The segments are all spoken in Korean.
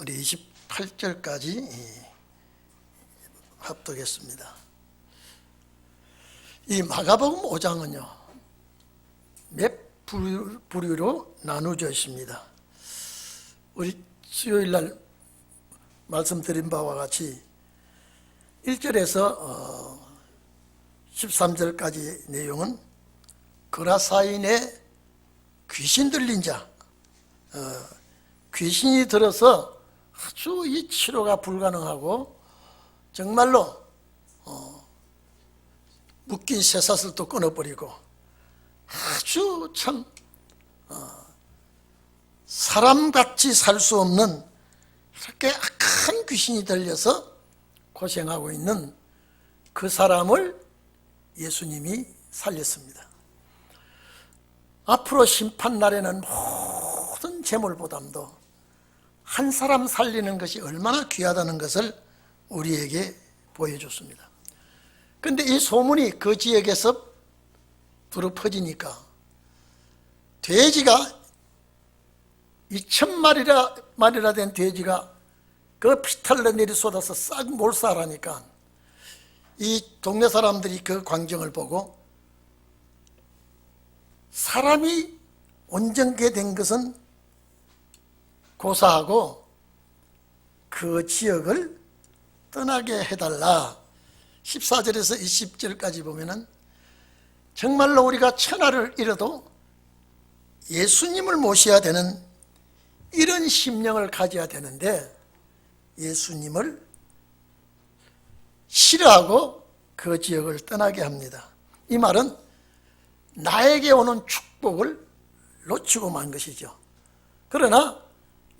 우리 28절까지 합독했습니다. 이 마가복음 5장은요 몇 부류로 나누어져 있습니다. 우리 수요일날 말씀드린 바와 같이 1절에서 13절까지 내용은 거라사인의 귀신 들린 자, 귀신이 들어서 아주 이 치료가 불가능하고 정말로 묶인 쇠사슬도 끊어버리고 아주 참 사람같이 살 수 없는 이렇게 악한 귀신이 들려서 고생하고 있는 그 사람을 예수님이 살렸습니다. 앞으로 심판날에는 모든 재물보담도 한 사람 살리는 것이 얼마나 귀하다는 것을 우리에게 보여줬습니다. 그런데 이 소문이 그 지역에서 두루 퍼지니까 돼지가 2,000마리나 된 돼지가 그 피탈로 내리쏟아서 싹 몰살하니까 이 동네 사람들이 그 광경을 보고 사람이 온전케 된 것은 고사하고 그 지역을 떠나게 해달라. 14절에서 20절까지 보면은 정말로 우리가 천하를 잃어도 예수님을 모셔야 되는 이런 심령을 가져야 되는데 예수님을 싫어하고 그 지역을 떠나게 합니다. 이 말은 나에게 오는 축복을 놓치고 만 것이죠. 그러나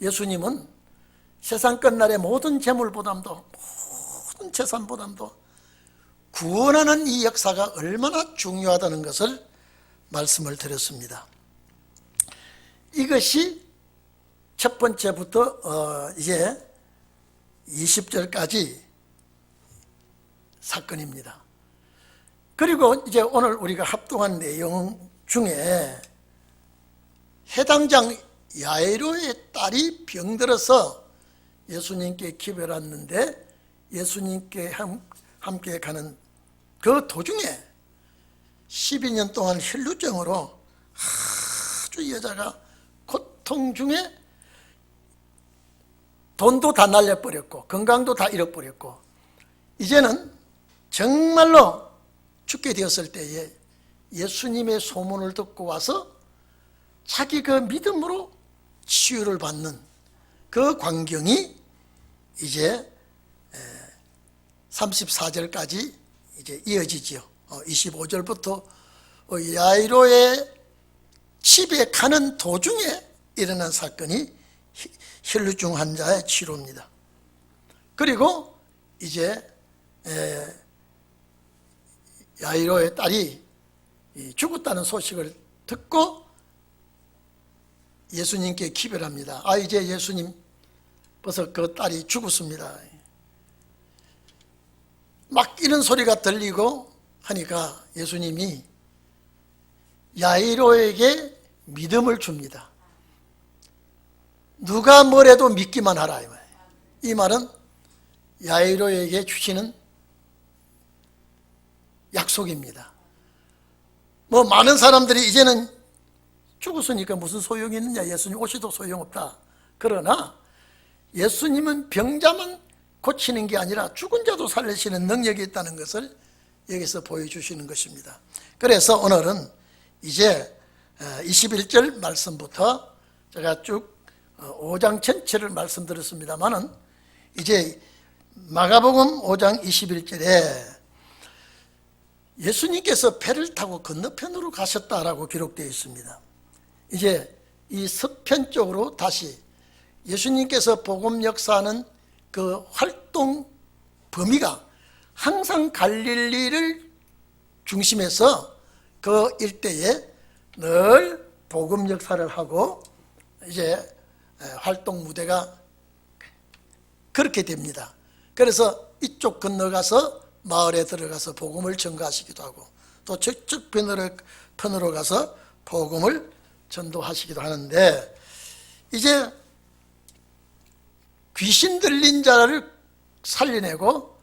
예수님은 세상 끝날의 모든 재물보담도 모든 재산보담도 구원하는 이 역사가 얼마나 중요하다는 것을 말씀을 드렸습니다. 이것이 첫 번째부터 이제 20절까지 사건입니다. 그리고 이제 오늘 우리가 합동한 내용 중에 해당장 야이로의 딸이 병들어서 예수님께 기별을 왔는데 예수님께 함께 가는 그 도중에 12년 동안 혈루증으로 아주 여자가 고통 중에 돈도 다 날려버렸고 건강도 다 잃어버렸고 이제는 정말로 죽게 되었을 때에 예수님의 소문을 듣고 와서 자기 그 믿음으로 치유를 받는 그 광경이 이제 34절까지 이제 이어지죠. 25절부터 야이로의 집에 가는 도중에 일어난 사건이 혈루증 환자의 치료입니다. 그리고 이제 야이로의 딸이 죽었다는 소식을 듣고 예수님께 기별합니다. 이제 예수님 벌써 그 딸이 죽었습니다. 막 이런 소리가 들리고 하니까 예수님이 야이로에게 믿음을 줍니다. 누가 뭐래도 믿기만 하라. 이 말은 야이로에게 주시는 약속입니다. 많은 사람들이 이제는 죽었으니까 무슨 소용이 있느냐, 예수님 오셔도 소용없다. 그러나 예수님은 병자만 고치는 게 아니라 죽은 자도 살리시는 능력이 있다는 것을 여기서 보여주시는 것입니다. 그래서 오늘은 이제 21절 말씀부터 제가 쭉 5장 전체를 말씀드렸습니다만은 이제 마가복음 5장 21절에 예수님께서 배를 타고 건너편으로 가셨다라고 기록되어 있습니다. 이제 이 서편 쪽으로 다시 예수님께서 복음 역사하는 그 활동 범위가 항상 갈릴리를 중심해서 그 일대에 늘 복음 역사를 하고 이제 활동 무대가 그렇게 됩니다. 그래서 이쪽 건너가서 마을에 들어가서 복음을 전가하시기도 하고 또 저쪽 편으로 가서 복음을 전도하시기도 하는데 이제 귀신 들린 자를 살려내고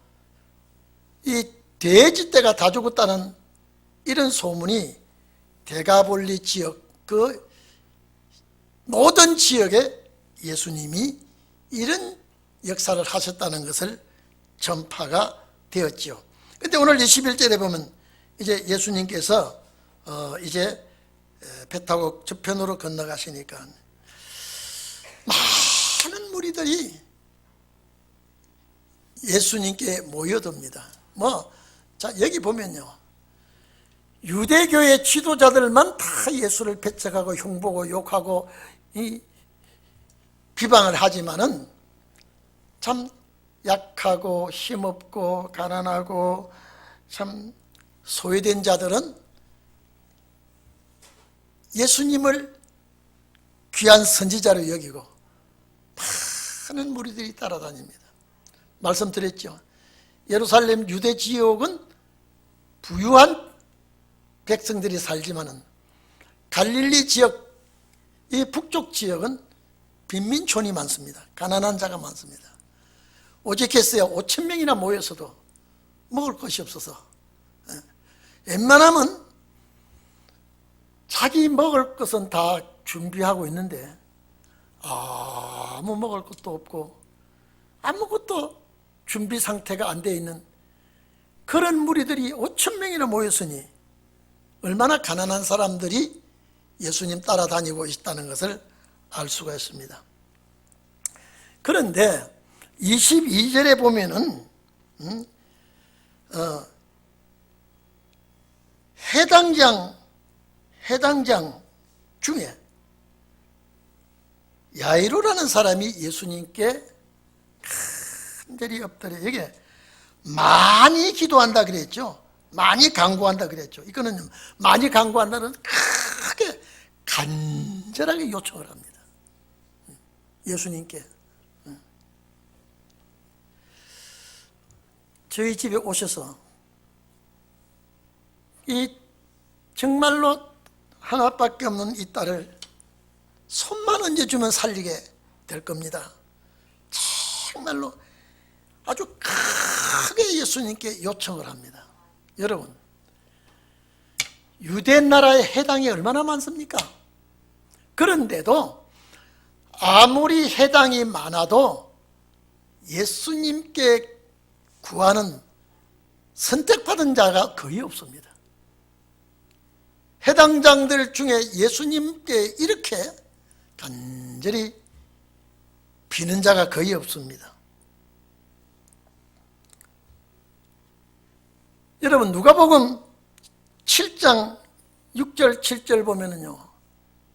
이 돼지떼가 다 죽었다는 이런 소문이 데가볼리 지역 그 모든 지역에 예수님이 이런 역사를 하셨다는 것을 전파가 되었지요. 근데 오늘 21절에 보면 이제 예수님께서 이제 배 타고 저편으로 건너가시니까 많은 무리들이 예수님께 모여듭니다. 자, 여기 보면요. 유대교의 지도자들만 다 예수를 배척하고 흉보고 욕하고 비방을 하지만은 참 약하고 힘없고 가난하고 참 소외된 자들은 예수님을 귀한 선지자로 여기고 많은 무리들이 따라다닙니다. 말씀드렸죠. 예루살렘 유대 지역은 부유한 백성들이 살지만은 갈릴리 지역, 이 북쪽 지역은 빈민촌이 많습니다. 가난한 자가 많습니다. 오직했어요. 5,000명이나 모였어도 먹을 것이 없어서 웬만하면 자기 먹을 것은 다 준비하고 있는데 아무 먹을 것도 없고 아무것도 준비 상태가 안 되어 있는 그런 무리들이 5,000명이나 모였으니 얼마나 가난한 사람들이 예수님 따라다니고 있다는 것을 알 수가 있습니다. 그런데 22절에 보면은 해당장 중에 야이로라는 사람이 예수님께 간절히 엎드려 여기 많이 기도한다 그랬죠. 많이 간구한다 그랬죠. 이거는 많이 간구한다는 크게 간절하게 요청을 합니다. 예수님께 저희 집에 오셔서 이 정말로 하나밖에 없는 이 딸을 손만 얹어주면 살리게 될 겁니다. 정말로 아주 크게 예수님께 요청을 합니다. 여러분, 유대 나라의 해당이 얼마나 많습니까? 그런데도 아무리 해당이 많아도 예수님께 구하는 선택받은 자가 거의 없습니다. 해당장들 중에 예수님께 이렇게 간절히 비는 자가 거의 없습니다. 여러분, 누가복음 7장 6절 7절 보면은요,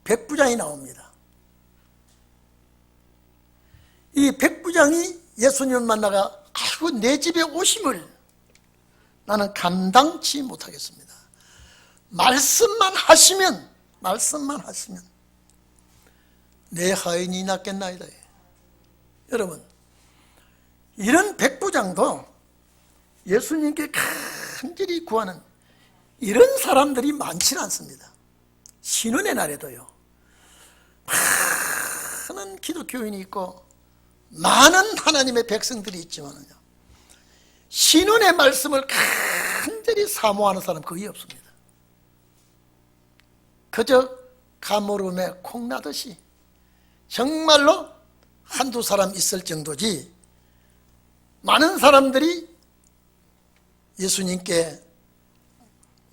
백부장이 나옵니다. 이 백부장이 예수님을 만나가 아이고 내 집에 오심을 나는 감당치 못하겠습니다. 말씀만 하시면 내 하인이 낫겠나이다. 여러분, 이런 백부장도 예수님께 간절히 구하는 이런 사람들이 많지는 않습니다. 신운의 날에도요, 많은 기독교인이 있고 많은 하나님의 백성들이 있지만요, 신운의 말씀을 간절히 사모하는 사람 거의 없습니다. 그저 가물음에 콩나듯이 정말로 한두 사람 있을 정도지, 많은 사람들이 예수님께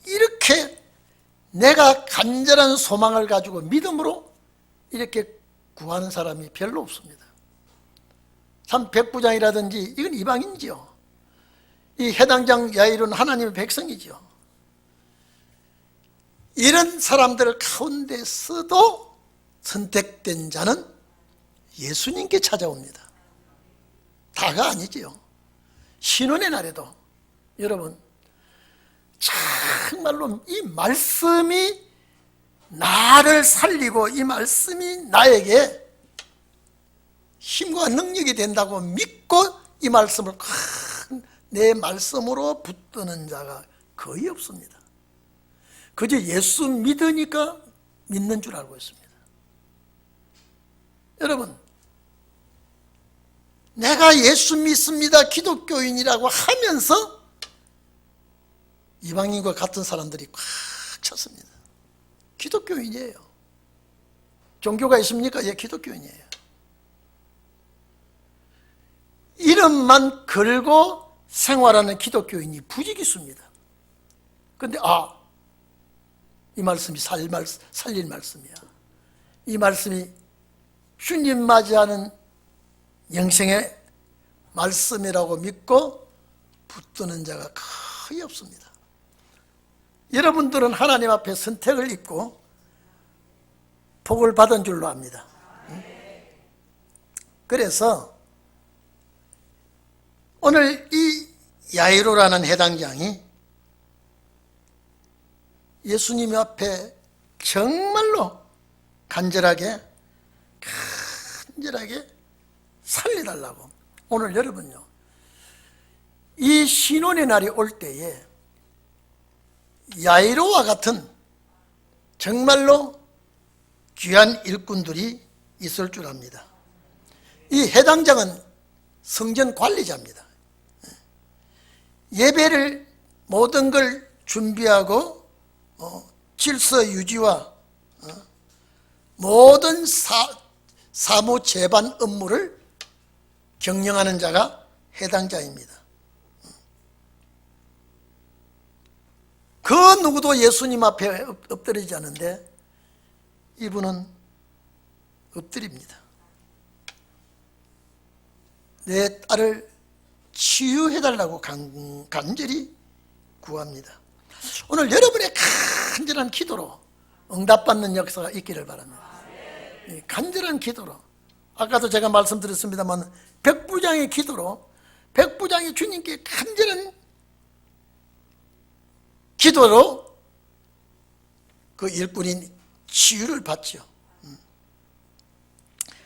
이렇게 내가 간절한 소망을 가지고 믿음으로 이렇게 구하는 사람이 별로 없습니다. 참 백부장이라든지 이건 이방인지요. 이 해당장 야이로는 하나님의 백성이지요. 이런 사람들 가운데서도 선택된 자는 예수님께 찾아옵니다. 다가 아니지요. 신원의 날에도 여러분, 정말로 이 말씀이 나를 살리고 이 말씀이 나에게 힘과 능력이 된다고 믿고 이 말씀을 내 말씀으로 붙드는 자가 거의 없습니다. 그저 예수 믿으니까 믿는 줄 알고 있습니다. 여러분, 내가 예수 믿습니다, 기독교인이라고 하면서 이방인과 같은 사람들이 꽉 찼습니다. 기독교인이에요. 종교가 있습니까? 예, 기독교인이에요. 이름만 걸고 생활하는 기독교인이 부지기수입니다. 그런데 이 말씀이 살릴 말씀이야. 이 말씀이 주님 맞이하는 영생의 말씀이라고 믿고 붙드는 자가 거의 없습니다. 여러분들은 하나님 앞에 선택을 입고 복을 받은 줄로 압니다. 그래서 오늘 이 야이로라는 해당장이 예수님 앞에 정말로 간절하게 살려달라고. 오늘 여러분요, 이 신혼의 날이 올 때에 야이로와 같은 정말로 귀한 일꾼들이 있을 줄 압니다. 이 해당장은 성전 관리자입니다. 예배를 모든 걸 준비하고 질서 유지와 모든 사무 재반 업무를 경영하는 자가 해당자입니다. 그 누구도 예수님 앞에 엎드리지 않는데 이분은 엎드립니다. 내 딸을 치유해달라고 간절히 구합니다. 오늘 여러분의 간절한 기도로 응답받는 역사가 있기를 바랍니다. 간절한 기도로, 아까도 제가 말씀드렸습니다만 백부장의 기도로, 백부장이 주님께 간절한 기도로 그 일꾼이 치유를 받죠.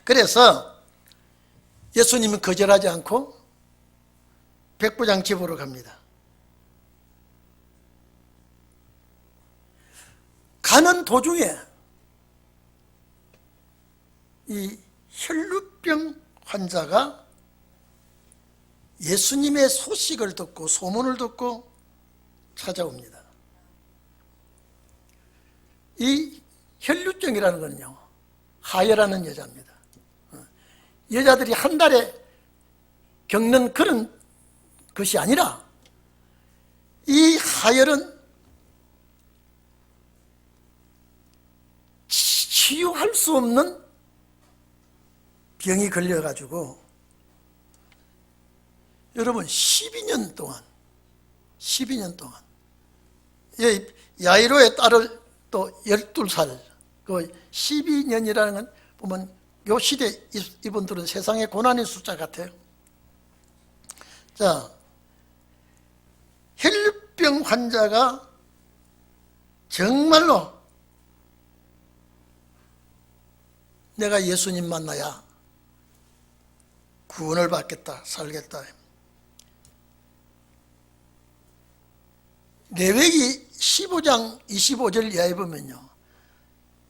그래서 예수님은 거절하지 않고 백부장 집으로 갑니다. 가는 도중에 이 혈루병 환자가 예수님의 소식을 듣고 소문을 듣고 찾아옵니다. 이 혈루증이라는 건요, 하혈하는 여자입니다. 여자들이 한 달에 겪는 그런 것이 아니라 이 하혈은 치유할 수 없는 병이 걸려가지고 여러분 12년 동안 야이로의 딸을 또 12살, 그 12년이라는 건 보면 요 시대 이분들은 세상의 고난의 숫자 같아요. 자, 혈루병 환자가 정말로 내가 예수님 만나야 구원을 받겠다, 살겠다. 레위기 15장 25절 이하에 보면요,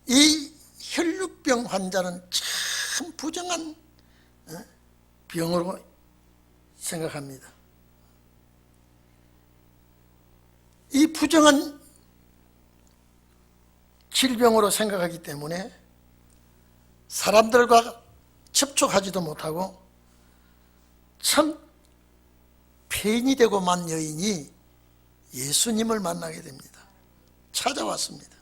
이 혈루병 환자는 참 부정한 병으로 생각합니다. 이 부정한 질병으로 생각하기 때문에 사람들과 접촉하지도 못하고 참 폐인이 되고 만 여인이 예수님을 만나게 됩니다. 찾아왔습니다.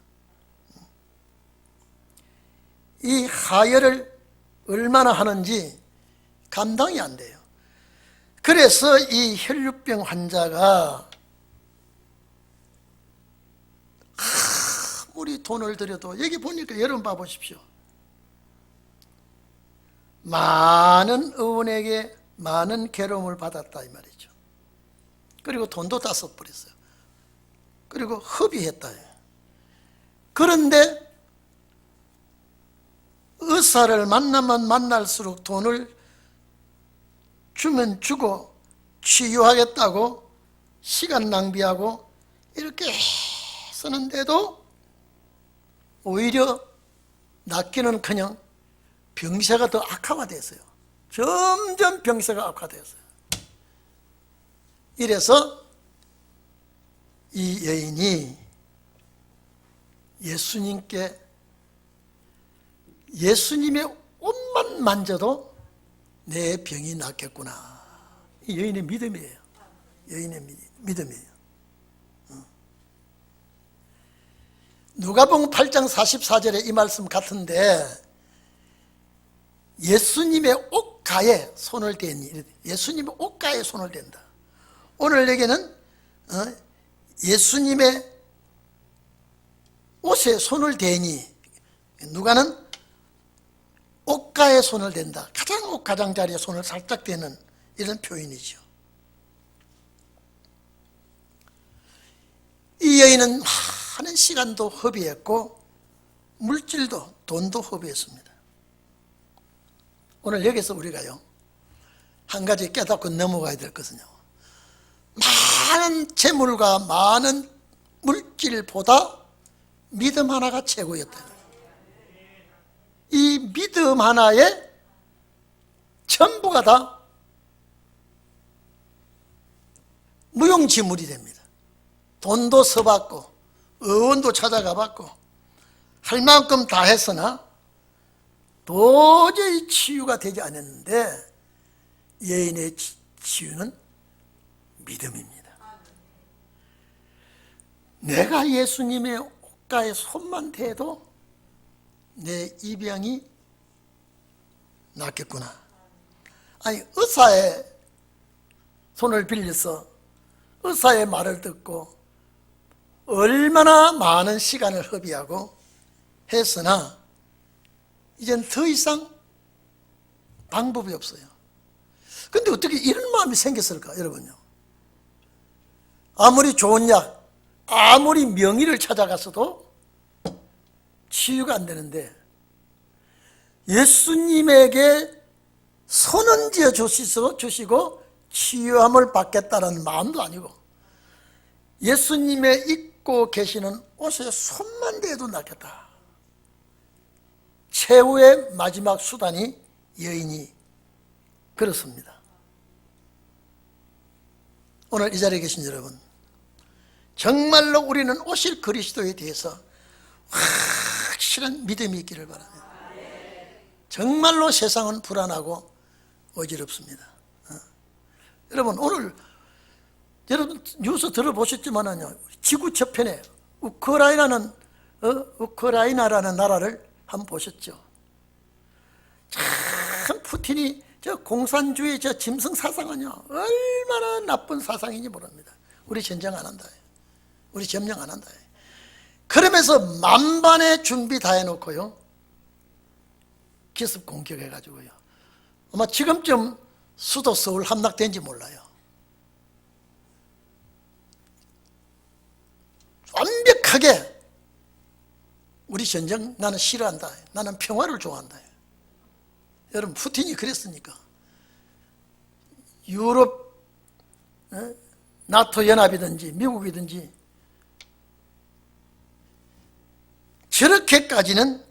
이 하혈을 얼마나 하는지 감당이 안 돼요. 그래서 이 혈루병 환자가 아무리 돈을 들여도, 여기 보니까 여러분 봐보십시오. 많은 의원에게 많은 괴로움을 받았다 이 말이죠. 그리고 돈도 다 써버렸어요. 그리고 허비했다. 그런데 의사를 만나면 만날수록 돈을 주면 주고 치유하겠다고 시간 낭비하고 이렇게 쓰는데도 오히려 낫기는커녕 병세가 더 악화가 됐어요. 점점 병세가 악화되었어요. 이래서 이 여인이 예수님께 예수님의 옷만 만져도 내 병이 낫겠구나. 이 여인의 믿음이에요. 여인의 믿음이에요. 누가복음 8장 44절에 이 말씀 같은데 예수님의 옷가에 손을 대니, 예수님의 옷가에 손을 댄다. 오늘 여기는 예수님의 옷에 손을 대니, 누가는 옷가에 손을 댄다. 가장 옷가장자리에 손을 살짝 대는 이런 표현이죠. 이 여인은 많은 시간도 허비했고 물질도 돈도 허비했습니다. 오늘 여기서 우리가요 한 가지 깨닫고 넘어가야 될 것은요, 많은 재물과 많은 물질보다 믿음 하나가 최고였다. 이 믿음 하나에 전부가 다 무용지물이 됩니다. 돈도 써봤고 의원도 찾아가 봤고 할 만큼 다 했으나 도저히 치유가 되지 않았는데 여인의 치유는 믿음입니다. 내가 예수님의 옷가에 손만 대도 내 이 병이 낫겠구나. 아니, 의사의 손을 빌려서 의사의 말을 듣고 얼마나 많은 시간을 허비하고 했으나 이젠 더 이상 방법이 없어요. 근데 어떻게 이런 마음이 생겼을까, 여러분요? 아무리 좋은 약, 아무리 명의를 찾아갔어도 치유가 안 되는데 예수님에게 손은 지어 주시고 치유함을 받겠다는 마음도 아니고 예수님의 입고 계시는 옷에 손만 대도 낫겠다. 최후의 마지막 수단이 여인이 그렇습니다. 오늘 이 자리에 계신 여러분, 정말로 우리는 오실 그리스도에 대해서 확실한 믿음이 있기를 바랍니다. 정말로 세상은 불안하고 어지럽습니다. 여러분, 오늘 여러분 뉴스 들어보셨지만요, 지구 저편에 우크라이나라는 나라를 한번 보셨죠? 참 푸틴이 저 공산주의 저 짐승 사상은요 얼마나 나쁜 사상인지 모릅니다. 우리 전쟁 안 한다, 우리 점령 안 한다. 그러면서 만반의 준비 다 해놓고요 기습 공격해가지고요 아마 지금쯤 수도 서울 함락된지 몰라요. 완벽하게 우리 전쟁 나는 싫어한다, 나는 평화를 좋아한다. 여러분, 푸틴이 그랬으니까 유럽 나토 연합이든지 미국이든지 저렇게까지는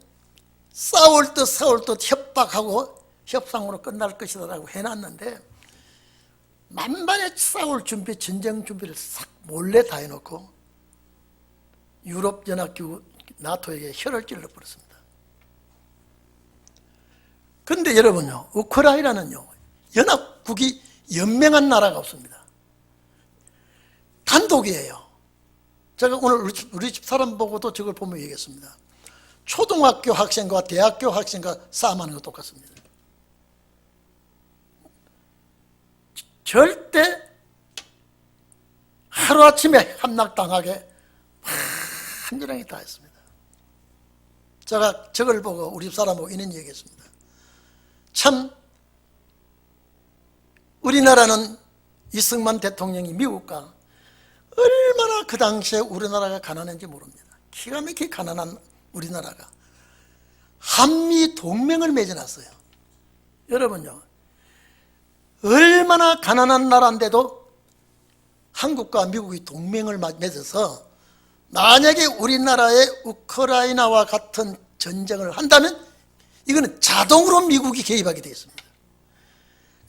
싸울 듯 협박하고 협상으로 끝날 것이라고 해놨는데 만반의 싸울 준비, 전쟁 준비를 싹 몰래 다 해놓고 유럽연합기구 나토에게 혀를 찔러버렸습니다. 그런데 여러분요, 우크라이나는요 연합국이 연맹한 나라가 없습니다. 단독이에요. 제가 오늘 우리 집 사람 보고도 저걸 보면 얘기했습니다. 초등학교 학생과 대학교 학생과 싸움하는 거 똑같습니다. 절대 하루아침에 함락당하게 한줄항이 다 했습니다. 제가 저걸 보고 우리 집 사람 보고 이런 얘기했습니다. 참 우리나라는 이승만 대통령이 미국과 얼마나 그 당시에 우리나라가 가난한지 모릅니다. 기가 막히게 가난한 우리나라가 한미 동맹을 맺어놨어요. 여러분요, 얼마나 가난한 나라인데도 한국과 미국이 동맹을 맺어서 만약에 우리나라의 우크라이나와 같은 전쟁을 한다면 이거는 자동으로 미국이 개입하게 되어 있습니다.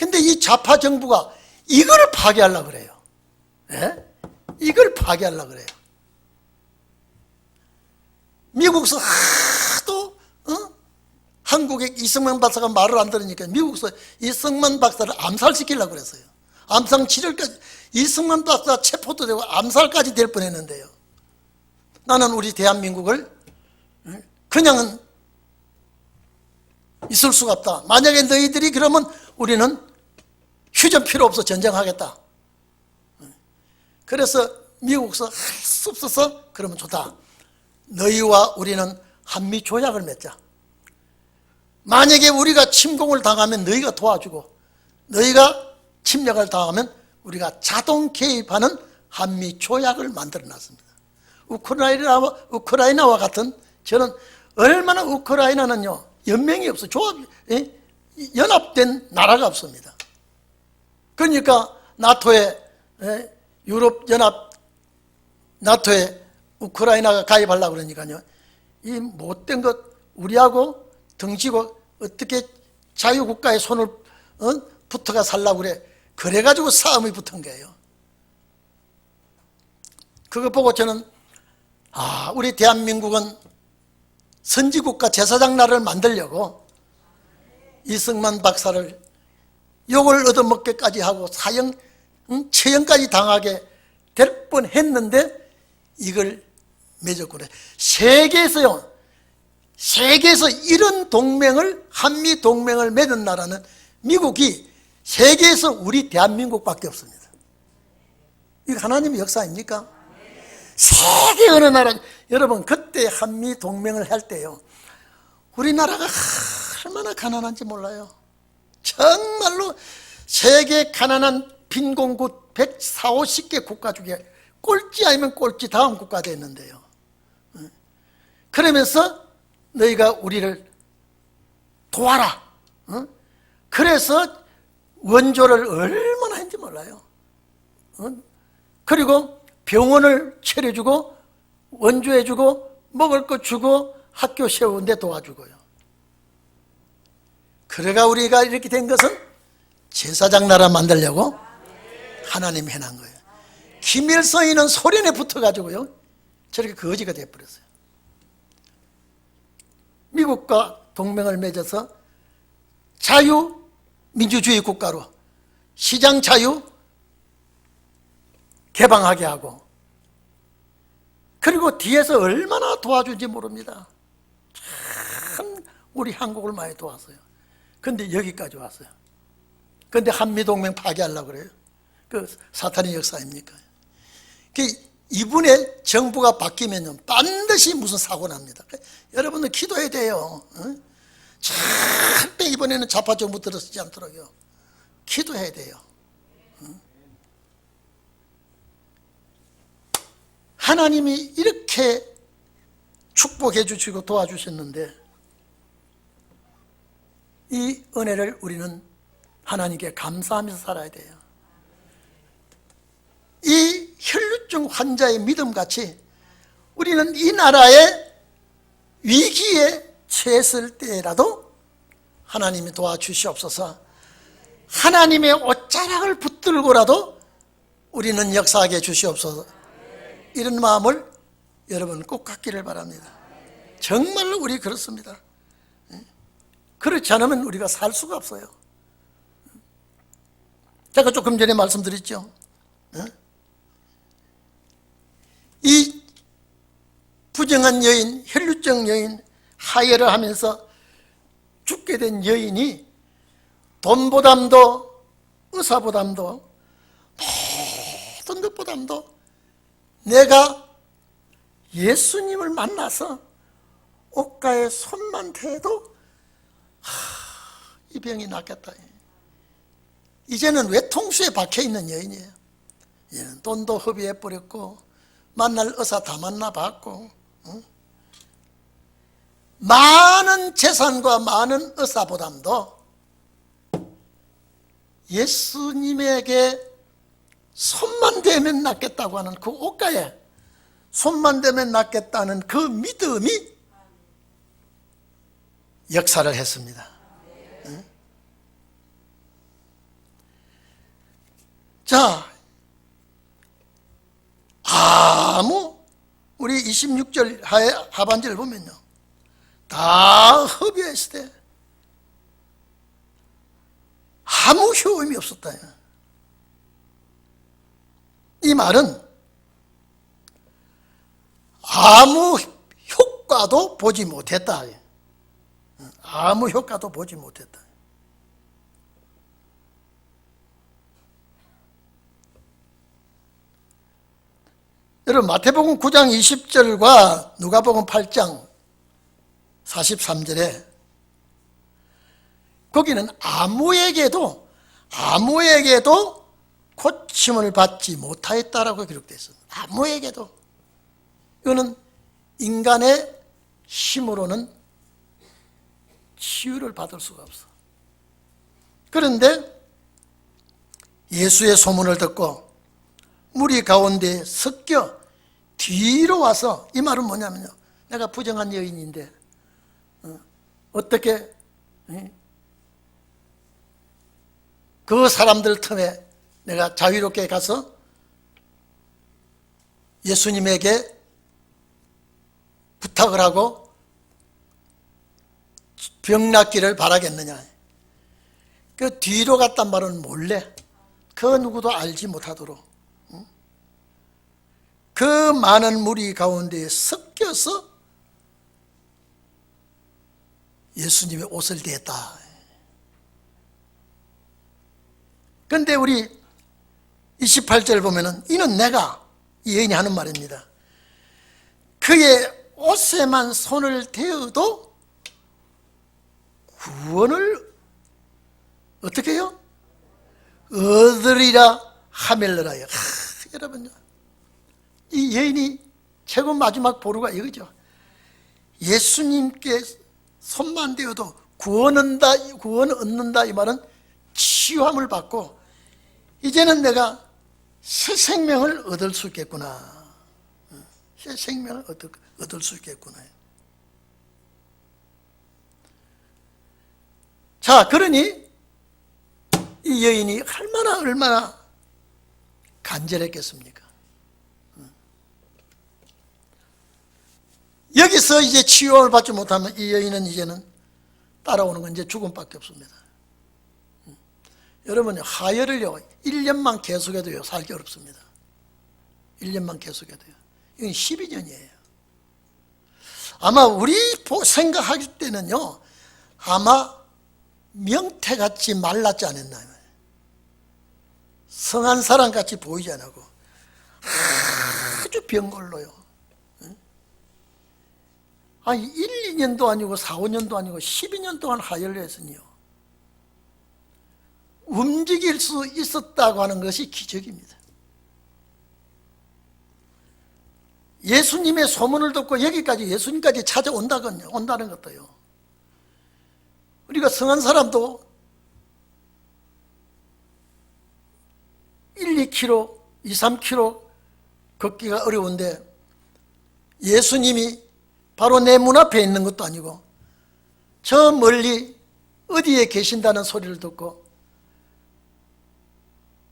근데 이 좌파 정부가 이걸 파괴하려고 그래요. 예? 이걸 파괴하려고 그래요. 미국서 하도 한국의 이승만 박사가 말을 안 들으니까 미국서 이승만 박사를 암살시키려고 그랬어요. 암살 치료까지, 이승만 박사 체포도 되고 암살까지 될 뻔했는데요. 나는 우리 대한민국을 그냥은 있을 수가 없다. 만약에 너희들이 그러면 우리는 휴전 필요 없어 전쟁하겠다. 그래서 미국서 할 수 없어서 그러면 좋다. 너희와 우리는 한미 조약을 맺자. 만약에 우리가 침공을 당하면 너희가 도와주고, 너희가 침략을 당하면 우리가 자동 개입하는 한미 조약을 만들어 놨습니다. 우크라이나와 같은, 저는 얼마나 우크라이나는요 연맹이 없어, 연합된 나라가 없습니다. 그러니까 나토에, 유럽 연합 나토에 우크라이나가 가입하려고 그러니까요, 이 못된 것 우리하고 등지고 어떻게 자유국가의 손을 붙어가 살라고 그래. 그래가지고 싸움이 붙은 거예요. 그거 보고 저는 우리 대한민국은 선지국가 제사장 나라를 만들려고 이승만 박사를 욕을 얻어먹게까지 하고 처형까지 당하게 될 뻔했는데 이걸 맺었구나. 세계에서 이런 동맹을, 한미 동맹을 맺은 나라는 미국이 세계에서 우리 대한민국밖에 없습니다. 이거 하나님의 역사 아닙니까? 세계 어느 나라, 여러분 그때 한미 동맹을 할 때요, 우리나라가 얼마나 가난한지 몰라요. 정말로 세계 가난한 빈곤국 140~150개 국가 중에 꼴찌 아니면 꼴찌 다음 국가 됐는데요. 그러면서 너희가 우리를 도와라. 그래서 원조를 얼마나 했는지 몰라요. 그리고 병원을 차려주고 원조해주고 먹을 거 주고 학교 세우는데 도와주고요. 그래가 우리가 이렇게 된 것은 제사장 나라 만들려고 하나님이 해놓은 거예요. 김일성이는 소련에 붙어가지고요 저렇게 거지가 되어버렸어요. 미국과 동맹을 맺어서 자유민주주의 국가로 시장 자유 개방하게 하고, 그리고 뒤에서 얼마나 도와준지 모릅니다. 참 우리 한국을 많이 도왔어요. 근데 여기까지 왔어요. 근데 한미동맹 파괴하려고 그래요. 그 사탄의 역사 아닙니까? 이분의 정부가 바뀌면 반드시 무슨 사고 납니다. 여러분들 기도해야 돼요. 절대 이번에는 좌파 정부 들어서지 않도록요 기도해야 돼요. 하나님이 이렇게 축복해 주시고 도와주셨는데 이 은혜를 우리는 하나님께 감사하면서 살아야 돼요. 이 혈루증 환자의 믿음같이 우리는 이 나라의 위기에 처했을 때라도 하나님이 도와주시옵소서, 하나님의 옷자락을 붙들고라도 우리는 역사하게 주시옵소서, 이런 마음을 여러분 꼭 갖기를 바랍니다. 정말로 우리 그렇습니다. 그렇지 않으면 우리가 살 수가 없어요. 제가 조금 전에 말씀드렸죠. 이 부정한 여인, 혈루증 여인, 하혈을 하면서 죽게 된 여인이 돈보담도 의사보담도 모든 것보담도 내가 예수님을 만나서 옷가에 손만 대도 이 병이 낫겠다. 이제는 외통수에 박혀있는 여인이에요. 얘는 돈도 허비해버렸고 만날 의사 다 만나봤고 많은 재산과 많은 의사보담도 예수님에게 손만 대면 낫겠다고 하는 그 옷가에 손만 대면 낫겠다는 그 믿음이 역사를 했습니다. 자, 아무 우리 26절 하반절을 보면요, 다 허비했을 때 아무 효험이 없었다. 이 말은 아무 효과도 보지 못했다. 아무 효과도 보지 못했다. 여러분, 마태복음 9장 20절과 누가복음 8장 43절에 거기는 아무에게도 고침을 받지 못하였다라고 기록되어 있습니다. 아무에게도. 이거는 인간의 힘으로는 치유를 받을 수가 없어. 그런데 예수의 소문을 듣고 무리 가운데 섞여 뒤로 와서, 이 말은 뭐냐면요, 내가 부정한 여인인데 어떻게 그 사람들 틈에 내가 자유롭게 가서 예수님에게 부탁을 하고 병 낫기를 바라겠느냐. 그 뒤로 갔단 말은 몰래, 그 누구도 알지 못하도록 그 많은 무리 가운데 섞여서 예수님의 옷을 대했다. 그런데 우리 28절 보면은, 이는 내가, 이 여인이 하는 말입니다, 그의 옷에만 손을 대어도 구원을 어떻게 해요? 얻으리라 하멜러라요. 여러분요, 이 여인이 최고 마지막 보루가 이거죠. 예수님께 손만 대어도 구원 얻는다. 이 말은 치유함을 받고 이제는 내가 새 생명을 얻을 수 있겠구나. 새 생명을 얻을 수 있겠구나. 자, 그러니 이 여인이 얼마나 간절했겠습니까? 여기서 이제 치유를 받지 못하면 이 여인은 이제는 따라오는 건 이제 죽음밖에 없습니다. 여러분, 하혈을요 1년만 계속해도요 살기 어렵습니다. 1년만 계속해도요. 이건 12년이에요. 아마 우리 생각할 때는요, 아마 명태같이 말랐지 않았나. 성한 사람같이 보이지 않고 아주 병걸로요. 아니 1, 2년도 아니고 4, 5년도 아니고 12년 동안 하혈을 했으니요, 움직일 수 있었다고 하는 것이 기적입니다. 예수님의 소문을 듣고 여기까지 예수님까지 온다는 것도요, 우리가 성한 사람도 1, 2km, 2, 3km 걷기가 어려운데 예수님이 바로 내 문 앞에 있는 것도 아니고 저 멀리 어디에 계신다는 소리를 듣고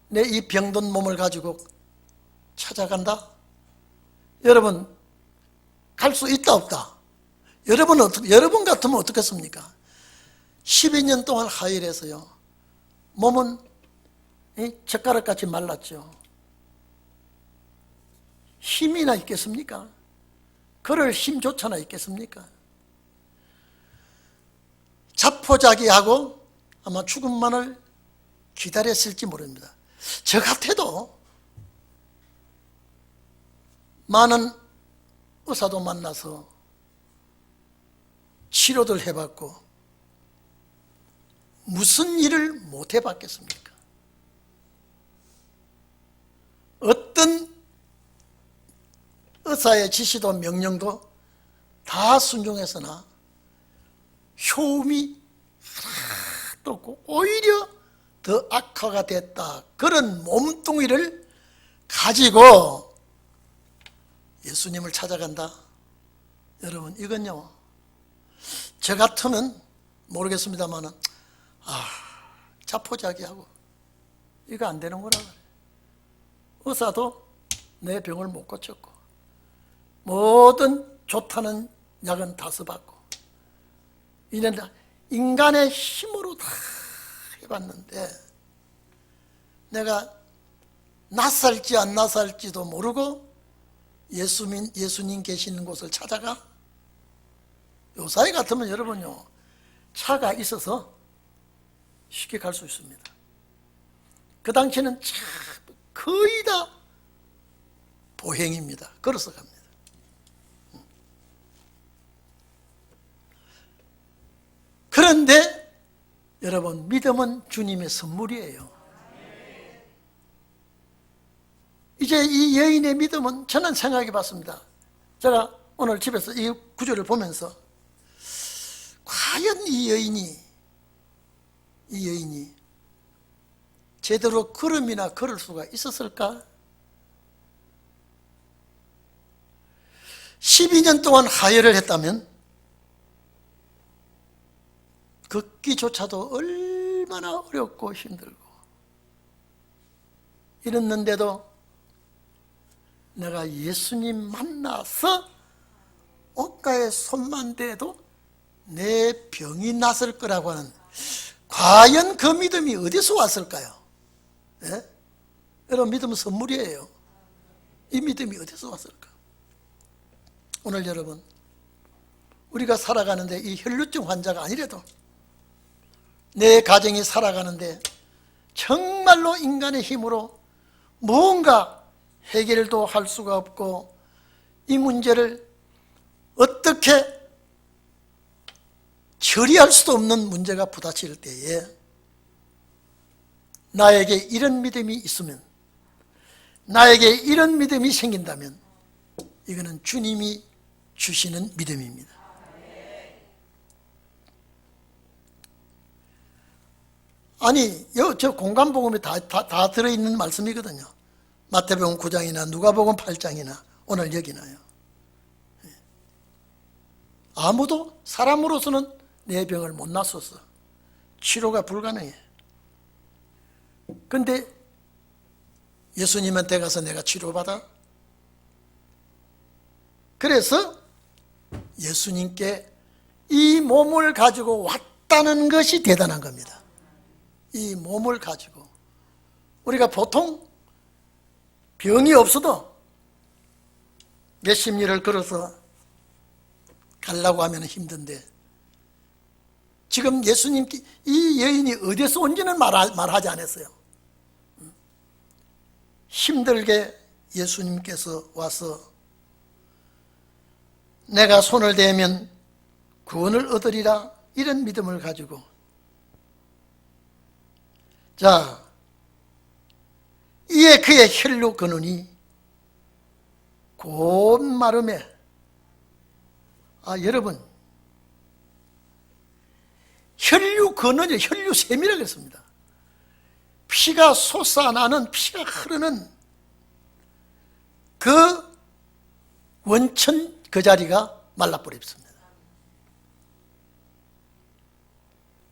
내 이 병든 몸을 가지고 찾아간다? 여러분, 갈 수 있다 없다? 여러분 같으면 어떻겠습니까? 12년 동안 하혈해서요, 몸은 젓가락같이 말랐죠. 힘이나 있겠습니까? 걸을 힘조차나 있겠습니까? 자포자기하고 아마 죽음만을 기다렸을지 모릅니다. 저 같아도 많은 의사도 만나서 치료들 해봤고 무슨 일을 못 해봤겠습니까? 어떤 의사의 지시도 명령도 다 순종했으나 효험이 하나도 없고 오히려 더 악화가 됐다. 그런 몸뚱이를 가지고 예수님을 찾아간다. 여러분, 이건요, 저 같으면 모르겠습니다만 자포자기하고 이거 안 되는구나. 의사도 내 병을 못 고쳤고 모든 좋다는 약은 다 써봤고 이는 인간의 힘으로 다 해봤는데 내가 낫살지 안 낫살지도 모르고 예수님 계시는 곳을 찾아가. 요사이 같으면 여러분요, 차가 있어서 쉽게 갈 수 있습니다. 그 당시에는 거의 다 보행입니다. 걸어서 갑니다. 그런데 여러분, 믿음은 주님의 선물이에요. 이제 이 여인의 믿음은 저는 생각해 봤습니다. 제가 오늘 집에서 이 구절을 보면서 과연 이 여인이 제대로 걸음이나 걸을 수가 있었을까? 12년 동안 하혈을 했다면 걷기조차도 얼마나 어렵고 힘들고 이랬는데도 내가 예수님 만나서 옷가에 손만 대도 내 병이 났을 거라고 하는, 과연 그 믿음이 어디서 왔을까요? 예? 여러분, 믿음은 선물이에요. 이 믿음이 어디서 왔을까? 오늘 여러분, 우리가 살아가는데 이 혈루증 환자가 아니래도 내 가정이 살아가는데 정말로 인간의 힘으로 무언가 해결도 할 수가 없고 이 문제를 어떻게 처리할 수도 없는 문제가 부딪힐 때에 나에게 이런 믿음이 있으면, 나에게 이런 믿음이 생긴다면 이거는 주님이 주시는 믿음입니다. 아니, 저 공간복음에 다 들어있는 말씀이거든요. 마태복음 9장이나 누가복음 8장이나 오늘 여기나요. 아무도 사람으로서는 내 병을 못 낫었어. 치료가 불가능해. 근데 예수님한테 가서 내가 치료받아? 그래서 예수님께 이 몸을 가지고 왔다는 것이 대단한 겁니다. 이 몸을 가지고 우리가 보통 병이 없어도 몇십 리를 걸어서 가려고 하면 힘든데, 지금 예수님께 이 여인이 어디서 온지는 말하지 않았어요. 힘들게 예수님께서 와서 내가 손을 대면 구원을 얻으리라, 이런 믿음을 가지고, 자, 이에 그의 혈류 근원이 곧 마름에, 여러분, 혈류 근원이 혈류샘이라고 했습니다. 피가 솟아나는, 피가 흐르는 그 원천 그 자리가 말라버렸습니다.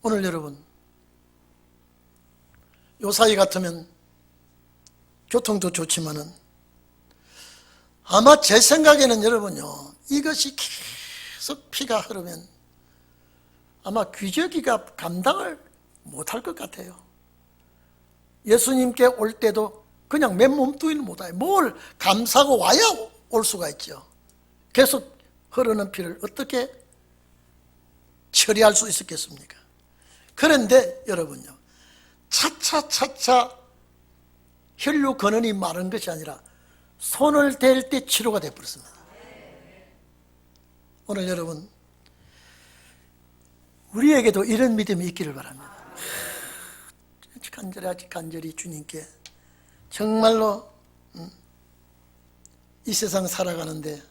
오늘 여러분, 요 사이 같으면 교통도 좋지만은 아마 제 생각에는 여러분요, 이것이 계속 피가 흐르면 아마 귀저귀가 감당을 못할 것 같아요. 예수님께 올 때도 그냥 맨몸뚱이는 못와요. 뭘 감싸고 와야 올 수가 있죠. 계속 흐르는 피를 어떻게 처리할 수 있었겠습니까? 그런데 여러분요, 차차 혈류 근원이 마른 것이 아니라 손을 댈 때 치료가 되어버렸습니다. 오늘 여러분, 우리에게도 이런 믿음이 있기를 바랍니다. 간절히 주님께 정말로 이 세상 살아가는데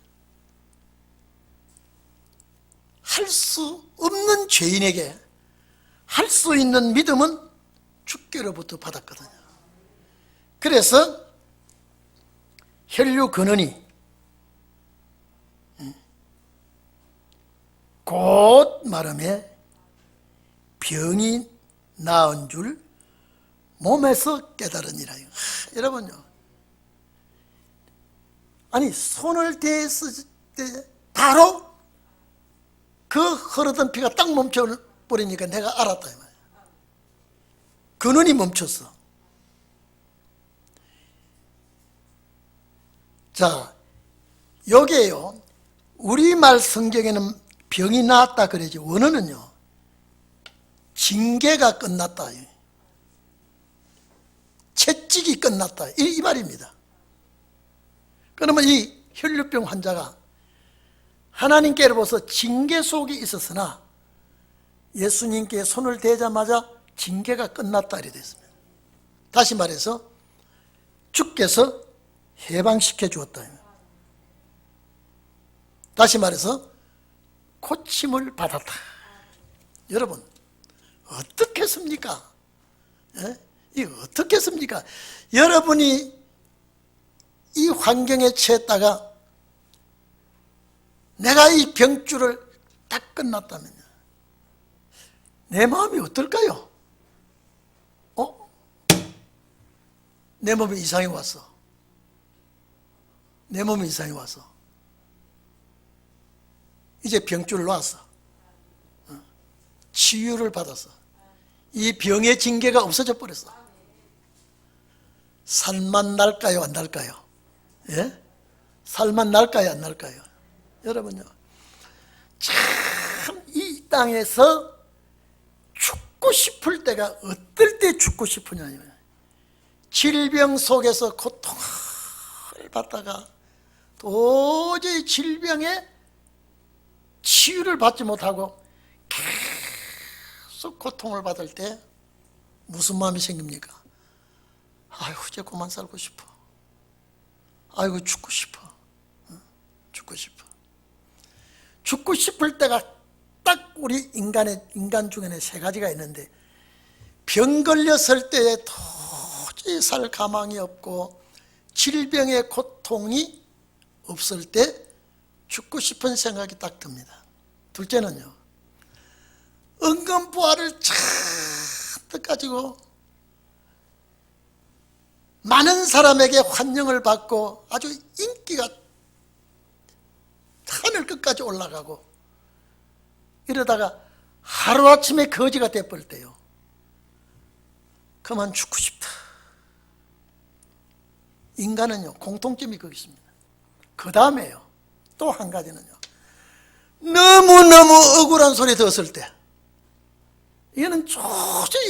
할 수 없는 죄인에게 할 수 있는 믿음은 주께로부터 받았거든요. 그래서 혈류 근원이 곧 마름에 병이 나은 줄 몸에서 깨달으니라. 여러분요, 아니 손을 대었을 때 바로 그 흐르던 피가 딱 멈춰버리니까 내가 알았다 이 말이야. 그 눈이 멈췄어. 자, 여기에요, 우리말 성경에는 병이 나았다 그러지, 원어는요 징계가 끝났다, 채찍이 끝났다, 이 말입니다. 그러면 이 혈류병 환자가 하나님께로부터 징계 속에 있었으나 예수님께 손을 대자마자 징계가 끝났다 이래 됐습니다. 다시 말해서 주께서 해방시켜 주었다. 다시 말해서 고침을 받았다. 여러분 어떻겠습니까? 예? 이거 어떻겠습니까? 여러분이 이 환경에 처했다가 내가 이 병줄을 딱 끝났다면요, 내 마음이 어떨까요? 내 몸에 이상이 왔어. 내 몸에 이상이 와서 이제 병줄을 놨어. 치유를 받았어. 이 병의 징계가 없어져 버렸어. 살만 날까요, 안 날까요? 예? 살만 날까요, 안 날까요? 여러분요, 참 이 땅에서 죽고 싶을 때가 어떨 때 죽고 싶으냐면, 질병 속에서 고통을 받다가 도저히 질병에 치유를 받지 못하고 계속 고통을 받을 때 무슨 마음이 생깁니까? 아이고 이제 그만 살고 싶어. 아이고 죽고 싶어. 죽고 싶어. 죽고 싶을 때가 딱 우리 인간 중에는 세 가지가 있는데, 병 걸렸을 때에 도저히 살 가망이 없고 질병의 고통이 없을 때 죽고 싶은 생각이 딱 듭니다. 둘째는요, 은근부활을 잔뜩 가지고 많은 사람에게 환영을 받고 아주 인기가 하늘 끝까지 올라가고 이러다가 하루아침에 거지가 돼버릴 때요, 그만 죽고 싶다. 인간은요 공통점이 거기 있습니다. 그 다음에요, 또 한 가지는요, 너무너무 억울한 소리 들었을 때, 이거는 도저히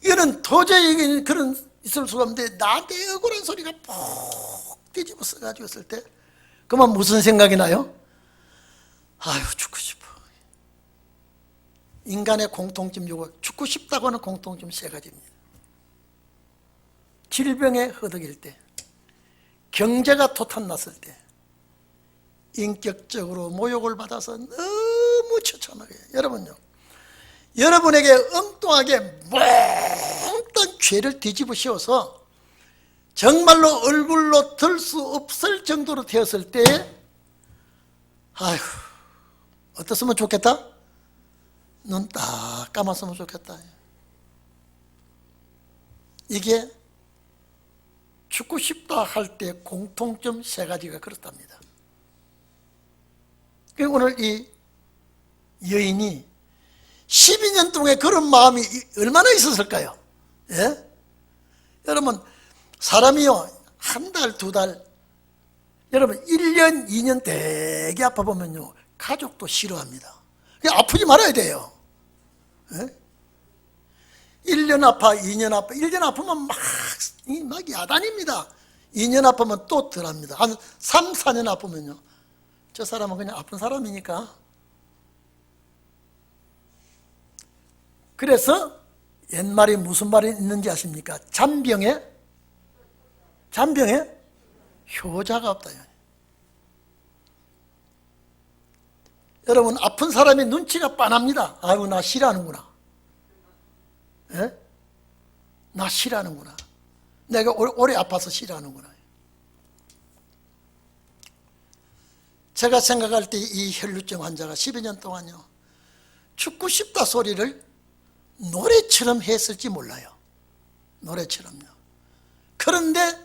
이거는 도저히 그런 있을 수가 없는데, 나한테 억울한 소리가 푹 뒤집어 써가지고 있을 때 그만 무슨 생각이 나요? 아유 죽고 싶어. 인간의 공통점, 요거 죽고 싶다고 하는 공통점 세 가지입니다. 질병에 허덕일 때, 경제가 토탄났을 때, 인격적으로 모욕을 받아서 너무 처참하게, 여러분요, 여러분에게 엉뚱하게 몽땅 죄를 뒤집어 씌워서 정말로 얼굴로 들 수 없을 정도로 되었을 때, 아휴 어떻으면 좋겠다? 눈 딱 감았으면 좋겠다. 이게 죽고 싶다 할 때 공통점 세 가지가 그렇답니다. 오늘 이 여인이 12년 동안 그런 마음이 얼마나 있었을까요? 예? 여러분 사람이요 한 달, 두 달, 여러분 1년, 2년 되게 아파 보면요 가족도 싫어합니다. 그냥 아프지 말아야 돼요. 예? 1년 아파, 2년 아파, 1년 아프면 막 야단입니다. 2년 아프면 또 덜합니다. 한 3, 4년 아프면요, 저 사람은 그냥 아픈 사람이니까. 그래서 옛말에 무슨 말이 있는지 아십니까? 잔병에 효자가 없다. 여러분 아픈 사람이 눈치가 빤합니다. 아이고 나 싫어하는구나. 예? 나 싫어하는구나. 내가 오래 아파서 싫어하는구나. 제가 생각할 때 이 혈루증 환자가 12년 동안요 죽고 싶다 소리를 노래처럼 했을지 몰라요. 노래처럼요. 그런데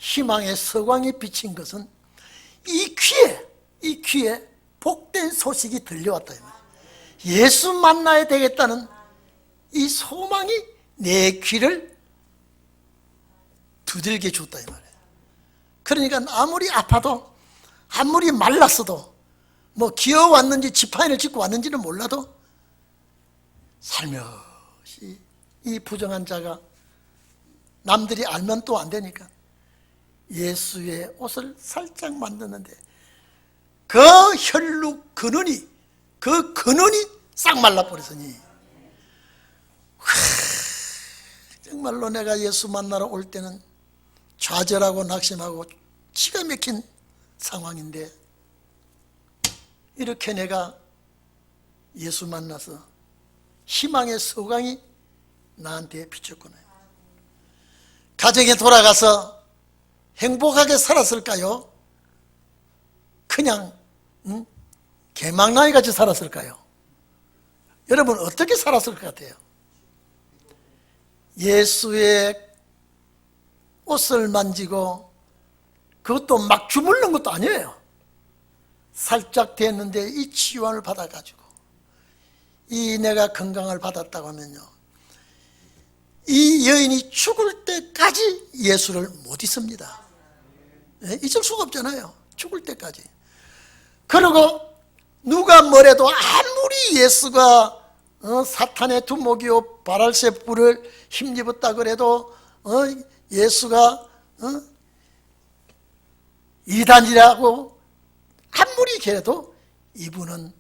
희망의 서광이 비친 것은 이 귀에 복된 소식이 들려왔다. 예수 만나야 되겠다는 이 소망이 내 귀를 두들겨 줬다 이 말이에요. 그러니까 아무리 아파도, 아무리 말랐어도, 뭐 기어왔는지 지파인을 짓고 왔는지는 몰라도 살며시 이 부정한 자가 남들이 알면 또 안 되니까 예수의 옷을 살짝 만드는데 그 혈육 근원이, 그 근원이 싹 말라버렸으니 정말로 내가 예수 만나러 올 때는 좌절하고 낙심하고 기가 막힌 상황인데 이렇게 내가 예수 만나서 희망의 서광이 나한테 비쳤구나. 가정에 돌아가서 행복하게 살았을까요? 그냥 개망나이같이 살았을까요? 여러분 어떻게 살았을 것 같아요? 예수의 옷을 만지고 그것도 막 주물른 것도 아니에요. 살짝 됐는데 이 치유를 받아가지고 이 내가 건강을 받았다고 하면요, 이 여인이 죽을 때까지 예수를 못 잊습니다. 잊을 수가 없잖아요. 죽을 때까지. 그리고 누가 뭐래도 아무리 예수가 사탄의 두목이요 바랄새 뿔을 힘입었다 그래도 예수가 이단이라고 아무리 그래도 이분은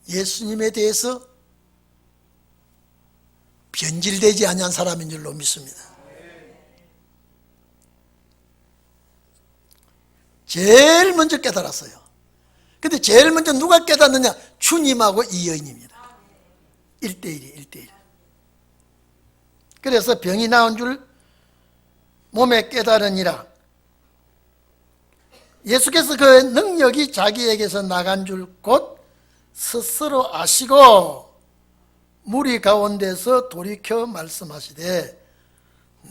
예수님에 대해서 변질되지 아니한 사람인 줄로 믿습니다. 제일 먼저 깨달았어요. 근데 제일 먼저 누가 깨닫느냐? 주님하고 이 여인입니다. 1대1. 그래서 병이 나온 줄 몸에 깨달으니라. 예수께서 그 능력이 자기에게서 나간 줄 곧 스스로 아시고 무리 가운데서 돌이켜 말씀하시되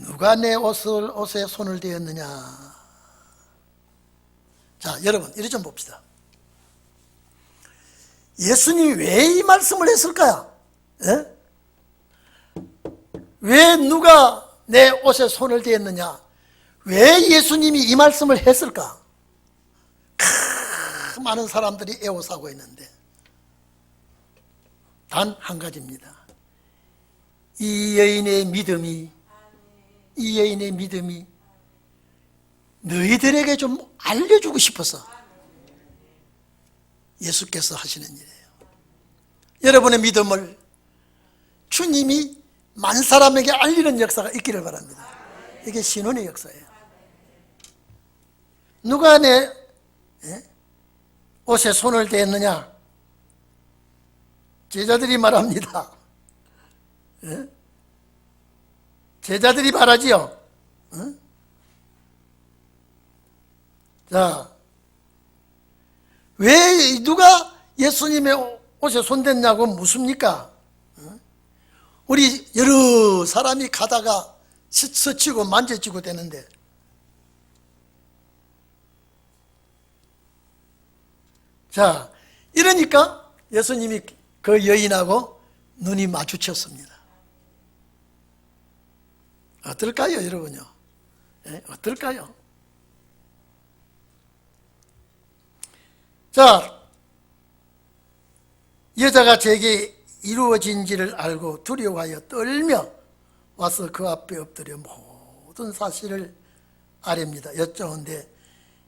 누가 내 옷에 손을 대었느냐. 자, 여러분 이리 좀 봅시다. 예수님이 왜 이 말씀을 했을까요? 왜 누가 내 옷에 손을 대었느냐? 왜 예수님이 이 말씀을 했을까? 많은 사람들이 애워싸고 있는데 단 한 가지입니다. 이 여인의 믿음이 너희들에게 좀 알려주고 싶어서 예수께서 하시는 일이에요. 여러분의 믿음을 주님이 만 사람에게 알리는 역사가 있기를 바랍니다. 이게 신혼의 역사예요. 누가 내 옷에 손을 대었느냐? 제자들이 말합니다. 제자들이 말하지요. 자, 왜 누가 예수님의 옷에 손댔냐고 묻습니까? 우리 여러 사람이 가다가 스치고 만져지고 되는데 자, 이러니까 예수님이 그 여인하고 눈이 마주쳤습니다. 어떨까요, 여러분요? 어떨까요? 자, 여자가 제게 이루어진지를 알고 두려워하여 떨며 와서 그 앞에 엎드려 모든 사실을 아렵니다. 여쭤온데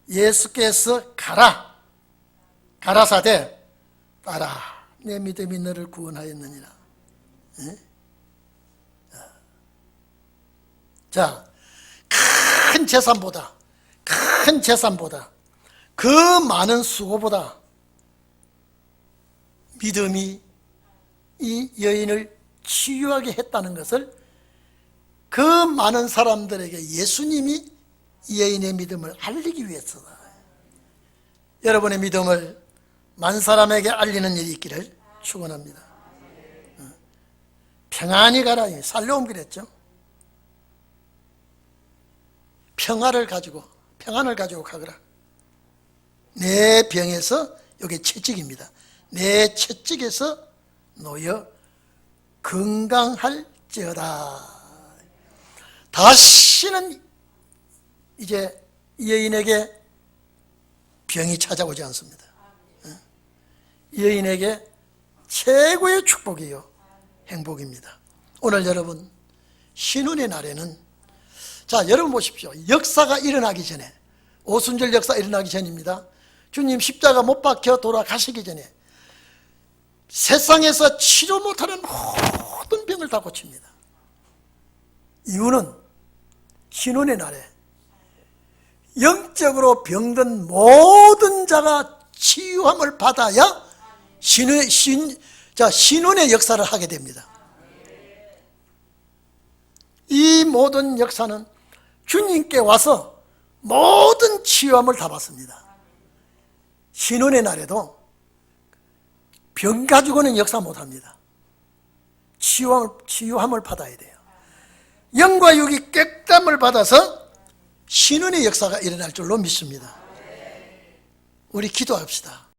예수께서 가라사대 따라 내 믿음이 너를 구원하였느니라. 자, 큰 재산보다 그 많은 수고보다 믿음이 이 여인을 치유하게 했다는 것을 그 많은 사람들에게 예수님이 이 여인의 믿음을 알리기 위해서다. 여러분의 믿음을 만 사람에게 알리는 일이 있기를 축원합니다. 평안히 가라. 살려온 그랬죠. 평안을 가지고 가거라. 내 병에서, 이게 채찍입니다. 내 채찍에서 놓여 건강할지어다. 다시는 이제 이 여인에게 병이 찾아오지 않습니다. 이 여인에게 최고의 축복이요, 행복입니다. 오늘 여러분, 신운의 날에는, 자, 여러분 보십시오. 역사가 일어나기 전에, 오순절 역사 일어나기 전입니다. 주님 십자가 못 박혀 돌아가시기 전에 세상에서 치료 못하는 모든 병을 다 고칩니다. 이유는 신운의 날에 영적으로 병든 모든 자가 치유함을 받아야 신운의 역사를 하게 됩니다. 이 모든 역사는 주님께 와서 모든 치유함을 다 받습니다. 신운의 날에도 병 가지고는 역사 못합니다. 치유함을 받아야 돼요. 영과 육이 깨끗함을 받아서 신운의 역사가 일어날 줄로 믿습니다. 우리 기도합시다.